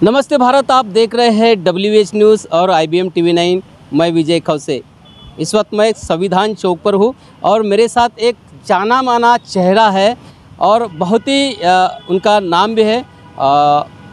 नमस्ते भारत, आप देख रहे हैं WH न्यूज़ और IBM TV9। मैं विजय खवसे। इस वक्त मैं संविधान चौक पर हूँ और मेरे साथ एक जाना माना चेहरा है और बहुत ही उनका नाम भी है।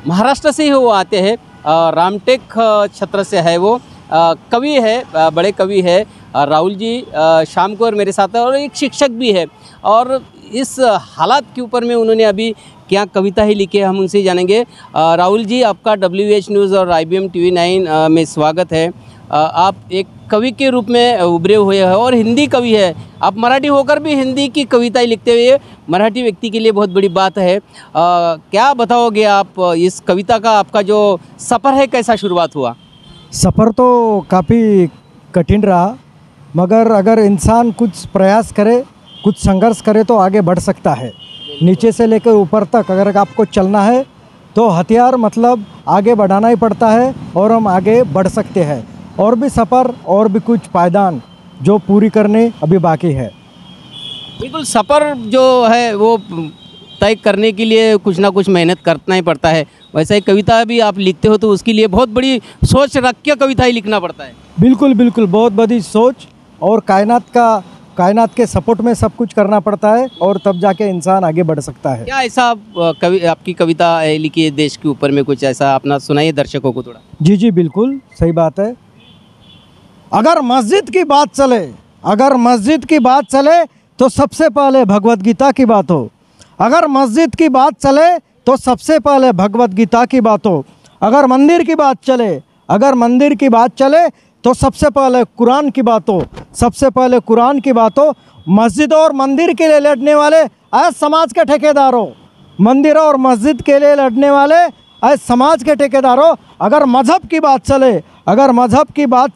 महाराष्ट्र से ही वो आते हैं, रामटेक क्षेत्र से है वो। कवि है, बड़े कवि है राहुल जी शामकोर मेरे साथ है और एक शिक्षक भी है। और इस हालात के ऊपर में उन्होंने अभी क्या कविता ही लिखी है, हम उनसे जानेंगे। राहुल जी, आपका WH न्यूज़ और IBM TV9 में स्वागत है। आप एक कवि के रूप में उभरे हुए हैं और हिंदी कवि है। आप मराठी होकर भी हिंदी की कविताएं लिखते हुए मराठी व्यक्ति के लिए बहुत बड़ी बात है। क्या बताओगे आप, इस कविता का आपका जो सफ़र है कैसा शुरुआत हुआ? सफ़र तो काफ़ी कठिन रहा, मगर अगर इंसान कुछ प्रयास करे, कुछ संघर्ष करे तो आगे बढ़ सकता है। नीचे से लेकर ऊपर तक अगर आपको चलना है तो हथियार मतलब आगे बढ़ाना ही पड़ता है और हम आगे बढ़ सकते हैं। और भी सफ़र और भी कुछ पायदान जो पूरी करने अभी बाकी है। बिल्कुल, सफ़र जो है वो तय करने के लिए कुछ ना कुछ मेहनत करना ही पड़ता है। वैसे ही कविता भी आप लिखते हो तो उसके लिए बहुत बड़ी सोच रख के कविताएं लिखना पड़ता है। बिल्कुल बिल्कुल, बहुत बड़ी सोच और कायनात के सपोर्ट में सब कुछ करना पड़ता है और तब जाके इंसान आगे बढ़ सकता है। क्या ऐसा आपकी कविता लिखी है देश के ऊपर में, कुछ ऐसा अपना सुनाइए दर्शकों को थोड़ा। जी बिल्कुल सही बात है। अगर मस्जिद की बात चले तो सबसे पहले भगवत गीता की बात हो। अगर मस्जिद की बात चले तो सबसे पहले भगवत गीता की बात हो। अगर मंदिर की बात चले तो सबसे पहले कुरान की बात हो। सबसे पहले कुरान की बात हो। मस्जिद और मंदिर के लिए लड़ने वाले आज समाज के ठेकेदारों, मंदिर और मस्जिद के लिए लड़ने वाले आज समाज के ठेकेदारों। अगर मज़हब की बात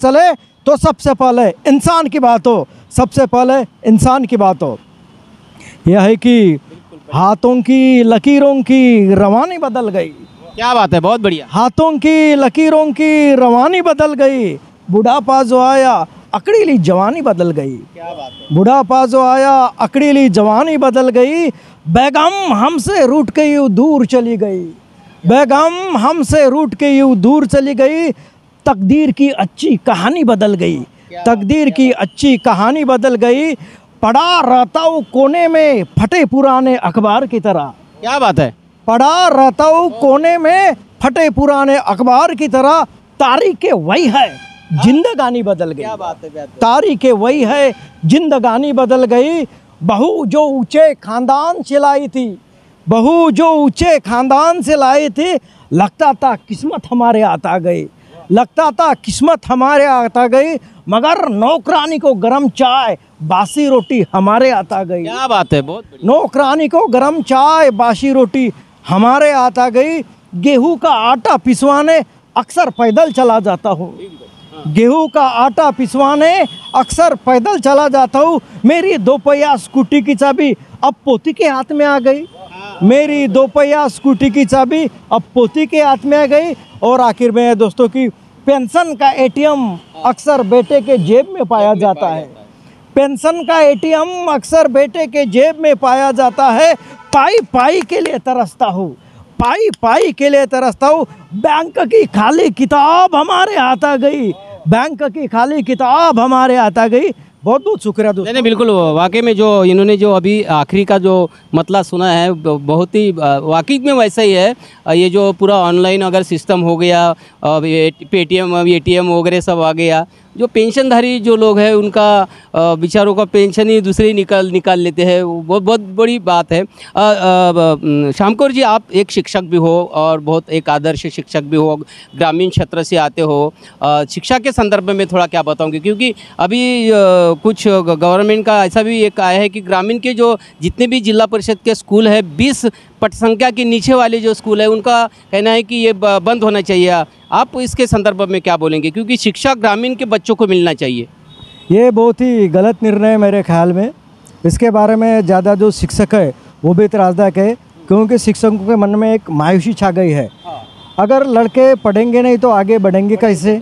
चले तो सबसे पहले इंसान की बात हो। सबसे पहले इंसान की बात हो। यह है कि हाथों की लकीरों की रवानी बदल गई। क्या बात है, बहुत बढ़िया। हाथों की लकीरों की रवानी बदल गई। बुढ़ापा जो आया अकड़ीली जवानी बदल गई। क्या बात है। बुढ़ापा जो आया अकड़ीली जवानी बदल गई। बेगम हमसे रूठ के यूँ दूर चली गई। बेगम हमसे रूठ के यूँ दूर चली गई। तकदीर की अच्छी कहानी बदल गई। तकदीर की अच्छी कहानी बदल गई। पड़ा रहता हूँ कोने में फटे पुराने अखबार की तरह। क्या बात है। पड़ा रहता हूँ कोने में फटे पुराने अखबार की तरह। तारीखें वही है, जिंदगानी बदल गई। क्या बात है। तारीखें वही है, जिंदगानी बदल गई। बहू जो ऊंचे खानदान से लाई थी, लगता था किस्मत हमारे आता गई। मगर नौकरानी को गरम चाय बासी रोटी हमारे आता गई। क्या बात है, बहुत बढ़िया। नौकरानी को गरम चाय बासी रोटी हमारे आता गई। गेहूं का आटा पिसवाने अक्सर पैदल चला जाता हूँ। गेहूं का आटा पिसवाने अक्सर पैदल चला जाता हूँ। मेरी दोपहिया स्कूटी की चाबी अब पोती के हाथ में आ गई। मेरी दोपहिया स्कूटी की चाबी अब पोती के हाथ में आ गई। और आखिर में दोस्तों की पेंशन का ATM अक्सर बेटे के जेब में पाया जाता है। पेंशन का ATM अक्सर बेटे के जेब में पाया जाता है। पाई के लिए तरसता हूँ। बैंक की खाली किताब हमारे हाथ आ गई। बहुत बहुत शुक्रिया दोस्तों। नहीं, बिल्कुल वाकई में जो इन्होंने जो अभी आखिरी का जो मतलब सुना है बहुत ही वाकई में वैसा ही है। ये जो पूरा ऑनलाइन अगर सिस्टम हो गया, पेटीएम ATM वगैरह सब आ गया, जो पेंशनधारी जो लोग हैं उनका बेचारों का पेंशन ही दूसरे निकाल लेते हैं। वो बहुत बड़ी बात है। शामकोर जी, आप एक शिक्षक भी हो और बहुत एक आदर्श शिक्षक भी हो, ग्रामीण क्षेत्र से आते हो। शिक्षा के संदर्भ में थोड़ा क्या बताऊंगी, क्योंकि अभी कुछ गवर्नमेंट का ऐसा भी एक आया है कि ग्रामीण के जो जितने भी जिला परिषद के स्कूल है 20 पट संख्या के नीचे वाले जो स्कूल है उनका कहना है कि ये बंद होना चाहिए। आप इसके संदर्भ में क्या बोलेंगे, क्योंकि शिक्षा ग्रामीण के बच्चों को मिलना चाहिए? ये बहुत ही गलत निर्णय है मेरे ख्याल में। इसके बारे में ज़्यादा जो शिक्षक है वो भी त्रासदायक है, क्योंकि शिक्षकों के मन में एक मायूसी छा गई है। अगर लड़के पढ़ेंगे नहीं तो आगे बढ़ेंगे कैसे?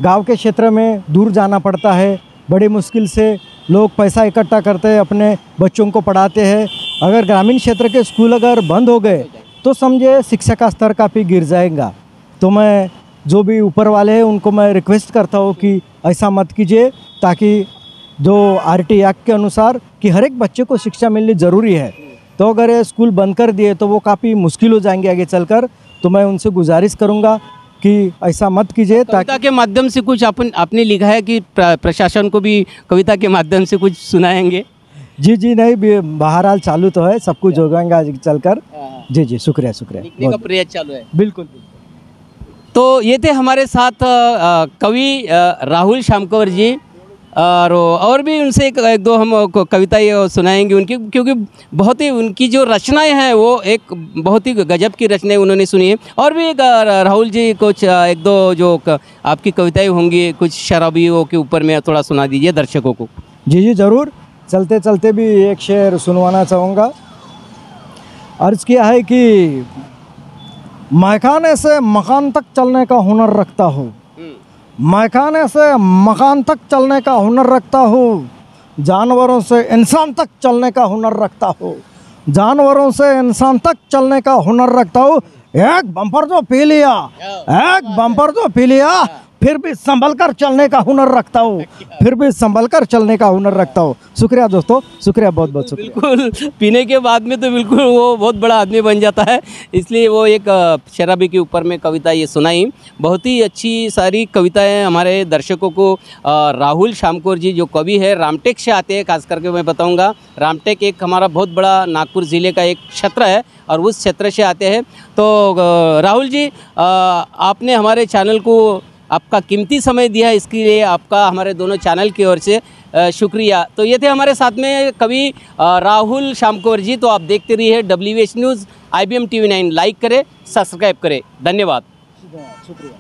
गांव के क्षेत्र में दूर जाना पड़ता है, बड़ी मुश्किल से लोग पैसा इकट्ठा करते हैं, अपने बच्चों को पढ़ाते हैं। अगर ग्रामीण क्षेत्र के स्कूल अगर बंद हो गए तो समझे शिक्षा का स्तर काफ़ी गिर जाएगा। तो मैं जो भी ऊपर वाले हैं उनको मैं रिक्वेस्ट करता हूँ कि ऐसा मत कीजिए, ताकि जो आरटी एक्ट के अनुसार कि हर एक बच्चे को शिक्षा मिलनी ज़रूरी है। तो अगर ये स्कूल बंद कर दिए तो वो काफ़ी मुश्किल हो जाएंगे आगे चलकर। तो मैं उनसे गुजारिश करूँगा कि ऐसा मत कीजिए। कविता के माध्यम से कुछ आपने लिखा है कि प्रशासन को भी कविता के माध्यम से कुछ सुनाएंगे? जी जी नहीं, बहरहाल चालू तो है, सब कुछ हो जाएगा आगे चलकर। जी जी, शुक्रिया शुक्रिया। लिखने का प्रयास चालू है। बिल्कुल। तो ये थे हमारे साथ कवि राहुल शामकौर जी, और भी उनसे एक दो हम कविताएं सुनाएंगे उनकी, क्योंकि बहुत ही उनकी जो रचनाएं हैं वो एक बहुत ही गजब की रचनाएं उन्होंने सुनी है। और भी एक राहुल जी कुछ एक दो जो आपकी कविताएं होंगी कुछ शराबियों के ऊपर में थोड़ा सुना दीजिए दर्शकों को। जी जी ज़रूर। चलते चलते भी एक शेर सुनवाना चाहूँगा। अर्ज़ किया है कि मैखाने से मकान तक चलने का हुनर रखता हूँ, मैखाने से मकान तक चलने का हुनर रखता हूँ, जानवरों से इंसान तक चलने का हुनर रखता हूँ, जानवरों से इंसान तक चलने का हुनर रखता हूँ। एक बम्पर जो पी लिया, एक बम्पर जो पी लिया, फिर भी संभल कर चलने का हुनर रखता हूँ, फिर भी संभल कर चलने का हुनर रखता हूँ। शुक्रिया दोस्तों, शुक्रिया, बहुत बहुत शुक्रिया। बिल्कुल, पीने के बाद में तो बिल्कुल वो बहुत बड़ा आदमी बन जाता है, इसलिए वो एक शराबी के ऊपर में कविता ये सुनाई। बहुत ही अच्छी सारी कविताएं हमारे दर्शकों को राहुल शामकौर जी जो कवि है रामटेक से आते हैं, खास करके मैं बताऊंगा रामटेक एक हमारा बहुत बड़ा नागपुर ज़िले का एक क्षेत्र है और उस क्षेत्र से आते हैं। तो राहुल जी, आपने हमारे चैनल को आपका कीमती समय दिया, इसके लिए आपका हमारे दोनों चैनल की ओर से शुक्रिया। तो ये थे हमारे साथ में कवि राहुल शामकौर जी। तो आप देखते रहिए WH news, IBM TV 9, like करें, सब्सक्राइब करें। धन्यवाद। शुक्रिया।